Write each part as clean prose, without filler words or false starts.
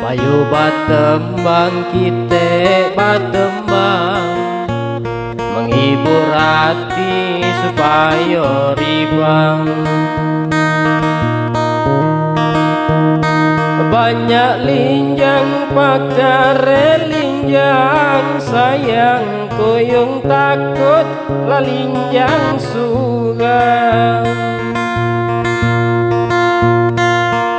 Payu batembang kita batembang, menghibur hati supaya ribang. Banyak linjang pakare linjang, sayang koyong takut lah linjang sugang.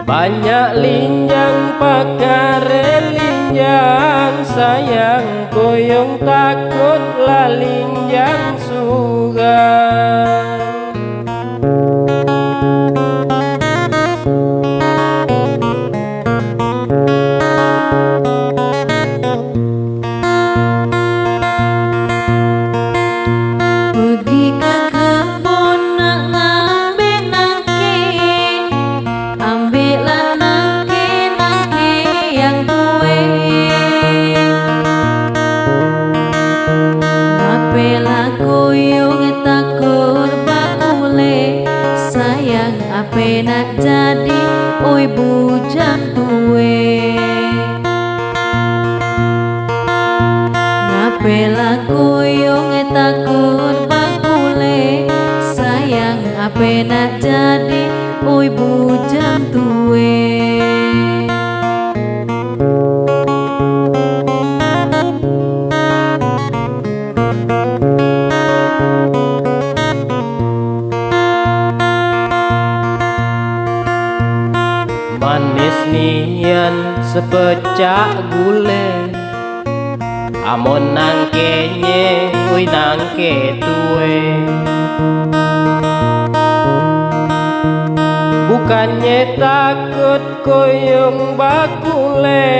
Banyak linjang pakare linjang, sayang koyong takut lah linjang sugang. Ape nak jadi oi bujang tuwe, ngape laku yung takut bakule, sayang ape nak jadi oi bujang tuwe. Manis nian sepecah gule, amon nangkenye ui nangke tue. Bukannya takut koyong bakule,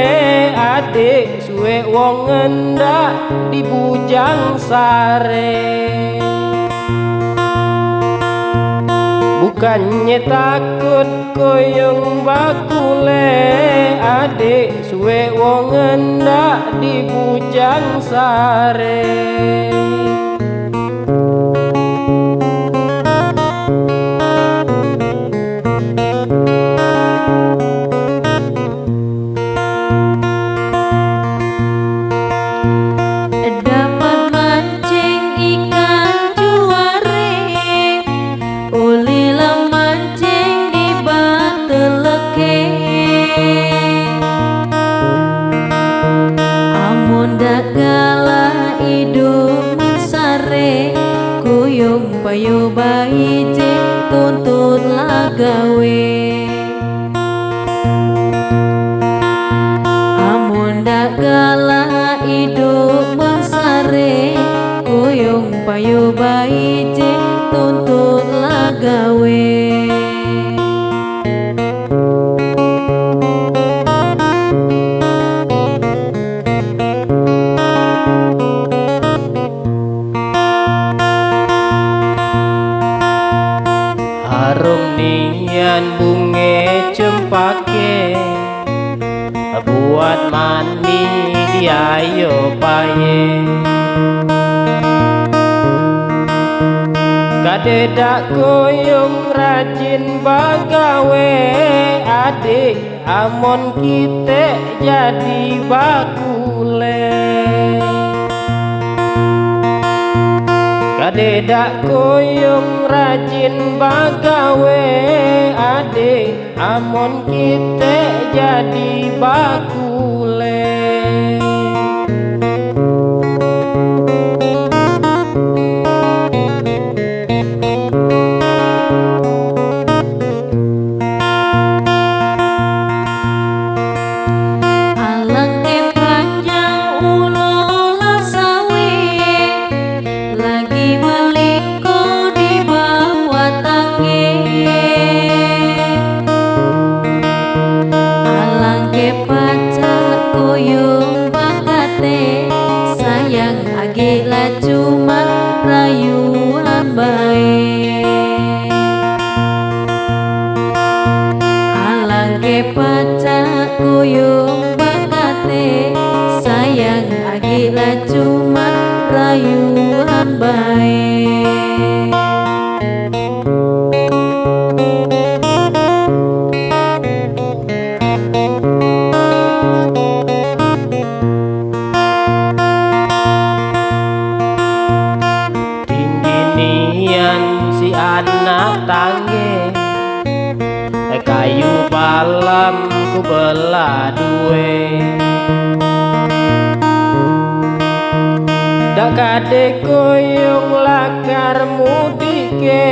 adik suwe wong ngendak di bujang sare. Bukannya takut koyong bakule, adik suwe wong ngendak di bujang sare. Payo bayi je tuntut lagawe, amun dak galah hidup mensare, koyong payo bayi je tuntut lagawe. Harum nian bunga cempake, buat mandi di ayo paye. Kadedak koyong rajin bagawe, adik amon kita jadi bakule. Kadedak koyong rajin bagawe, adik amon kita jadi bakule. Cuma rayuan baik, alangke pacak kuyung bakate, sayang agila cuma rayuan baik. tangi kayu palam ku belah duwe dak kade koyong lakar mudike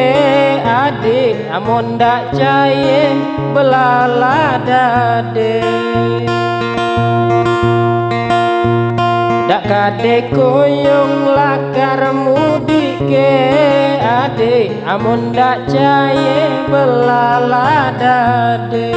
adik amon dak caye belala dade dak kade koyong lakar mudike adik amun dak caye belala dade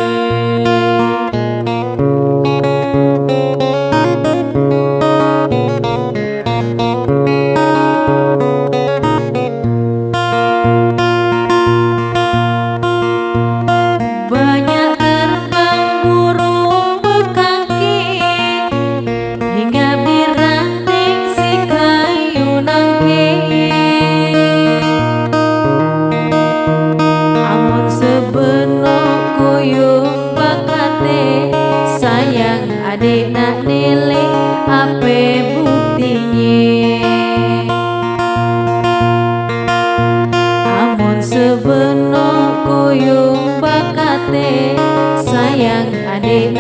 banyak terbang burung berkaki hingga diranting si kayu nangke amun sebenok kuyung bakate sayang adik nak nilai ape buktinya amun sebenok kuyung bakate sayang adik nak